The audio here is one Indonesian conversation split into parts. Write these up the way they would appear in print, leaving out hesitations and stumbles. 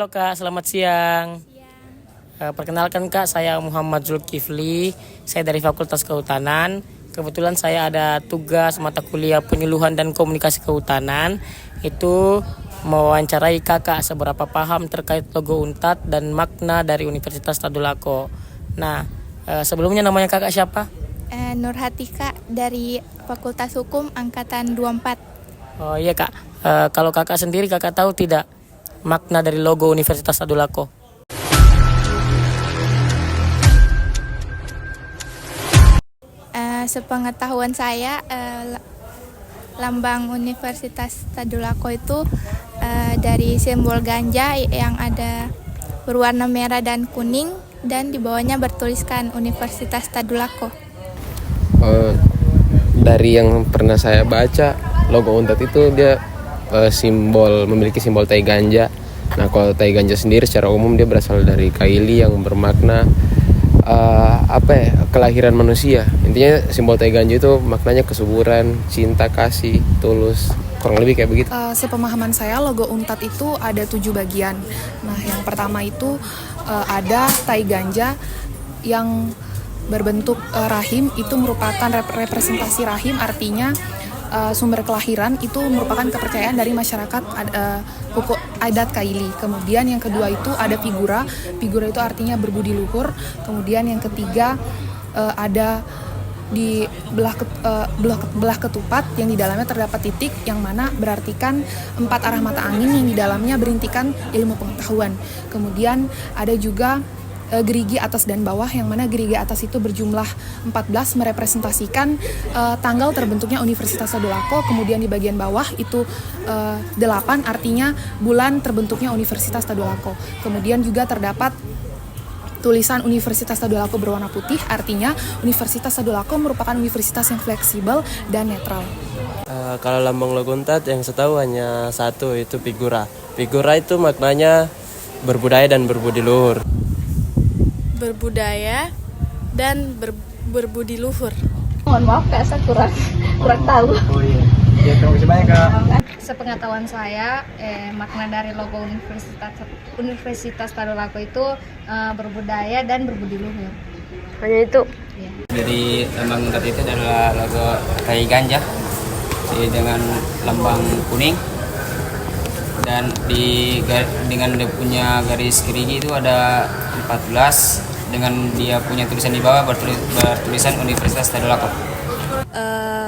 Kak, selamat siang. Perkenalkan Kak, saya Muhammad Zulkifli. Saya dari Fakultas Kehutanan. Kebetulan saya ada tugas mata kuliah penyuluhan dan komunikasi kehutanan. Itu mewawancarai Kakak seberapa paham terkait logo UNTAD dan makna dari Universitas Tadulako. Nah, sebelumnya namanya Kakak siapa? Nurhati Kak, dari Fakultas Hukum Angkatan 24. Oh iya Kak, kalau Kakak sendiri Kakak tahu tidak makna dari logo Universitas Tadulako? Sepengetahuan saya, lambang Universitas Tadulako itu dari simbol ganja yang ada berwarna merah dan kuning, dan di bawahnya bertuliskan Universitas Tadulako. Dari yang pernah saya baca, logo UNTAD itu dia memiliki simbol tai ganja. Nah, kalau tai ganja sendiri secara umum dia berasal dari kaili yang bermakna kelahiran manusia. Intinya simbol tai ganja itu maknanya kesuburan, cinta, kasih, tulus, kurang lebih kayak begitu. Sepemahaman saya, logo UNTAD itu ada 7 bagian. Nah, yang pertama itu ada tai ganja yang berbentuk rahim, itu merupakan representasi rahim, artinya sumber kelahiran, itu merupakan kepercayaan dari masyarakat pokok adat Kaili. Kemudian yang kedua itu ada figura itu artinya berbudi luhur. Kemudian yang ketiga ada di belah ketupat yang di dalamnya terdapat titik, yang mana berartikan 4 arah mata angin yang di dalamnya berintikan ilmu pengetahuan. Kemudian ada juga gerigi atas dan bawah, yang mana gerigi atas itu berjumlah 14 merepresentasikan tanggal terbentuknya Universitas Tadulako. Kemudian di bagian bawah itu 8 artinya bulan terbentuknya Universitas Tadulako. Kemudian juga terdapat tulisan Universitas Tadulako berwarna putih, artinya Universitas Tadulako merupakan universitas yang fleksibel dan netral. Kalau lambang logo UNTAD yang saya tahu hanya satu, itu figura. Figura itu maknanya berbudaya dan berbudi luhur. Berbudaya dan berbudi luhur. Mohon maaf Kak, saya kurang tahu. Oh iya. Ya, terima kasih banyak Kak. Sepengetahuan saya, makna dari logo Universitas Tadulako itu berbudaya dan berbudi luhur. Hanya itu. Ya. Dari lambang UNTAD itu adalah logo tai ganja dengan lambang kuning, dan dengan dia punya garis gerigi itu ada 14, dengan dia punya tulisan di bawah bertulisan Universitas Tadulako.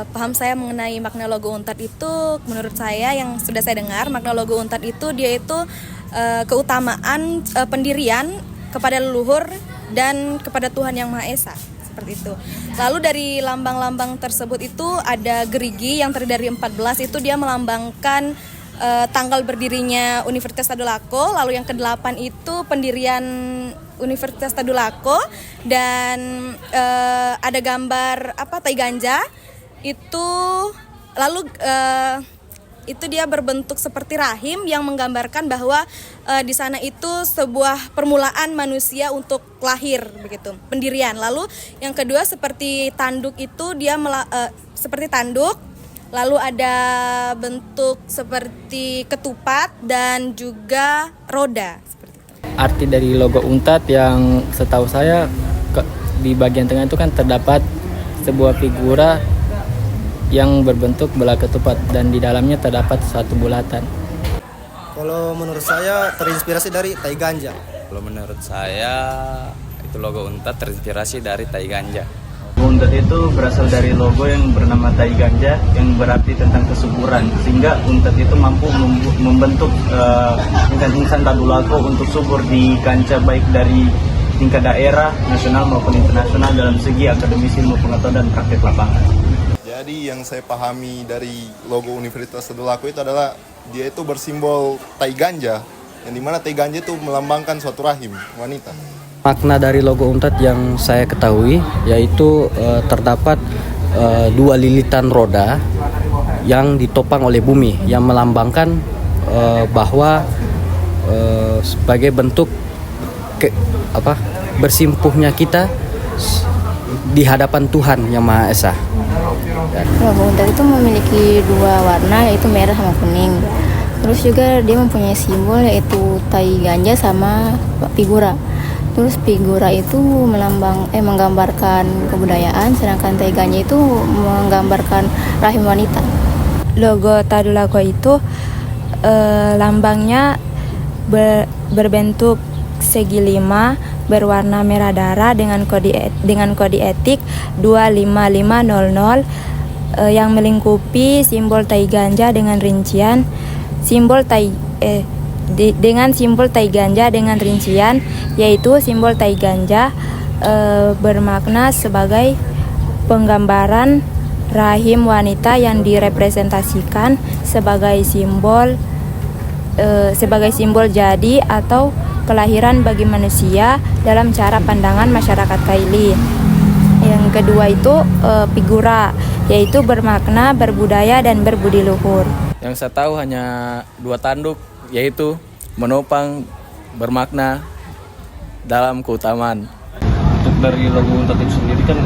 Paham saya mengenai makna logo UNTAD itu, menurut saya yang sudah saya dengar, makna logo UNTAD itu dia itu keutamaan pendirian kepada leluhur dan kepada Tuhan Yang Maha Esa, seperti itu. Lalu dari lambang-lambang tersebut itu ada gerigi yang terdiri dari 14, itu dia melambangkan tanggal berdirinya Universitas Tadulako. Lalu yang ke-8 itu pendirian Universitas Tadulako, dan ada gambar tai ganja itu. Lalu itu dia berbentuk seperti rahim yang menggambarkan bahwa di sana itu sebuah permulaan manusia untuk lahir, begitu, pendirian. Lalu yang kedua seperti tanduk, itu dia seperti tanduk. Lalu ada bentuk seperti ketupat dan juga roda. Seperti itu. Arti dari logo UNTAD yang setahu saya di bagian tengah itu kan terdapat sebuah figura yang berbentuk bola ketupat, dan di dalamnya terdapat satu bulatan. Kalau menurut saya terinspirasi dari tai ganja. Kalau menurut saya itu logo UNTAD terinspirasi dari tai ganja. UNTAD itu berasal dari logo yang bernama tai ganja, yang berarti tentang kesuburan, sehingga UNTAD itu mampu membentuk insan-insan Tadulako untuk subur di kancah baik dari tingkat daerah, nasional maupun internasional dalam segi akademisi ilmu pengetahuan dan praktik lapangan. Jadi yang saya pahami dari logo Universitas Tadulako itu adalah dia itu bersimbol tai ganja, yang dimana tai ganja itu melambangkan suatu rahim wanita. Makna dari logo UNTAD yang saya ketahui yaitu terdapat 2 lilitan roda yang ditopang oleh bumi, yang melambangkan bahwa sebagai bentuk bersimpuhnya kita di hadapan Tuhan Yang Maha Esa. Logo UNTAD itu memiliki 2 warna, yaitu merah sama kuning. Terus juga dia mempunyai simbol yaitu tai ganja sama figura. Terus figura itu menggambarkan kebudayaan, sedangkan tai ganja itu menggambarkan rahim wanita. Logo Tadulako itu lambangnya berbentuk segi 5 berwarna merah darah dengan kode etik 25500 yang melingkupi simbol tai ganja dengan rincian simbol tai ganja dengan rincian, yaitu simbol tai ganja bermakna sebagai penggambaran rahim wanita yang direpresentasikan sebagai simbol jadi atau kelahiran bagi manusia dalam cara pandangan masyarakat Kaili. Yang kedua itu figura, yaitu bermakna berbudaya dan berbudi luhur. Yang saya tahu hanya 2 tanduk, yaitu menopang bermakna dalam keutamaan. Untuk dari logo Untat itu sendiri kan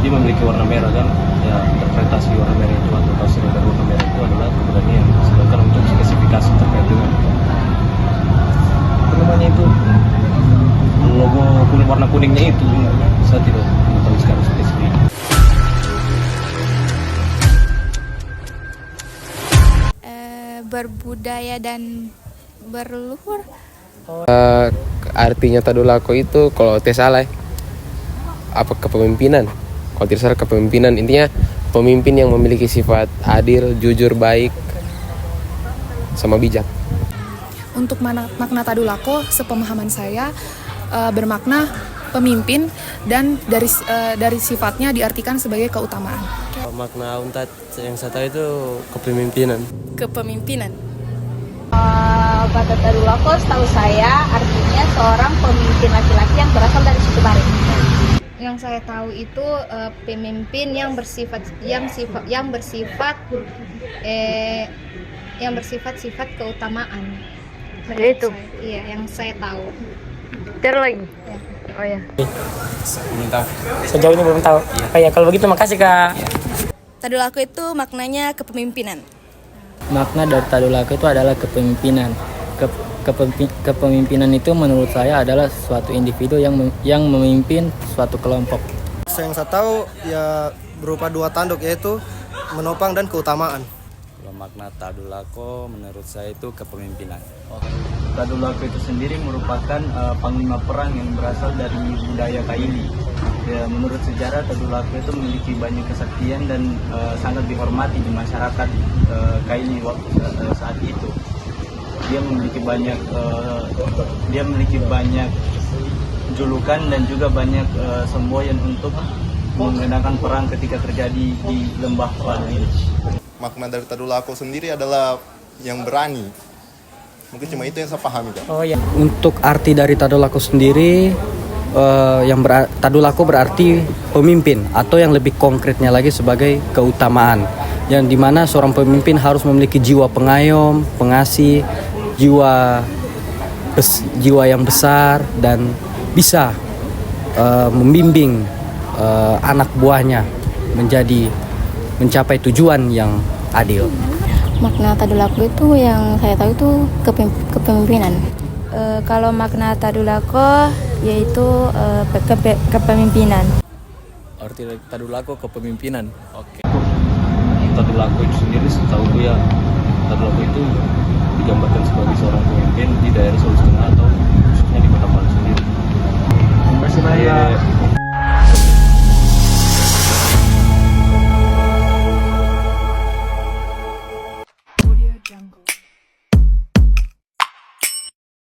dia memiliki warna merah kan, ya interpretasi warna merah itu atau tafsir dari warna merah itu adalah keberanian. Sedangkan untuk spesifikasi terkait dengan itu logo warna kuningnya itu saya tidak tahu secara spesifik. Berbudaya dan berluhur. Artinya Tadulako itu kalau tidak salah apa kepemimpinan. Kalau tidak salah kepemimpinan, intinya pemimpin yang memiliki sifat adil, jujur, baik, sama bijak. Untuk makna Tadulako, sepemahaman saya bermakna pemimpin dan dari sifatnya diartikan sebagai keutamaan. Makna Untat yang saya tahu itu kepemimpinan. Pada Tadulako setahu saya artinya seorang pemimpin laki-laki yang berasal dari suku Bari. Yang saya tahu itu pemimpin yang bersifat sifat keutamaan. Itu. Iya, yang saya tahu. Terus lagi. Ya. Oh ya. Belum tahu. Sejauh ini belum tahu. Iya. Oh ya, kalau begitu makasih Kak. Tadulako itu maknanya kepemimpinan. Makna dari Tadulako itu adalah kepemimpinan. Kepemimpinan itu menurut saya adalah suatu individu yang memimpin suatu kelompok. Yang saya tahu ya berupa 2 tanduk, yaitu menopang dan keutamaan. Kalau makna Tadulako menurut saya itu kepemimpinan. Tadulako itu sendiri merupakan panglima perang yang berasal dari budaya Kaili. Ya, menurut sejarah Tadulako itu memiliki banyak kesaktian dan sangat dihormati di masyarakat Kaili waktu saat itu. Dia memiliki banyak julukan dan juga banyak semboyan untuk mengenakan perang ketika terjadi di lembah Padu ini. Makna dari Tadulako sendiri adalah yang berani. Mungkin cuma itu yang saya pahami, Kak. Oh ya. Untuk arti dari Tadulako sendiri, Tadulako berarti pemimpin, atau yang lebih konkretnya lagi sebagai keutamaan, yang dimana seorang pemimpin harus memiliki jiwa pengayom, pengasih, jiwa yang besar dan bisa membimbing anak buahnya mencapai tujuan yang adil. Makna Tadulako itu yang saya tahu itu kepemimpinan. Kalau makna Tadulako yaitu kepemimpinan. Arti Tadulako kepemimpinan. Oke. Tadulako itu sendiri setahu gue ya, Tadulako itu digambarkan sebagai seorang pemimpin di daerah Sulawesi Tengah atau khususnya di Kota Palu sendiri. Terima kasih banyak.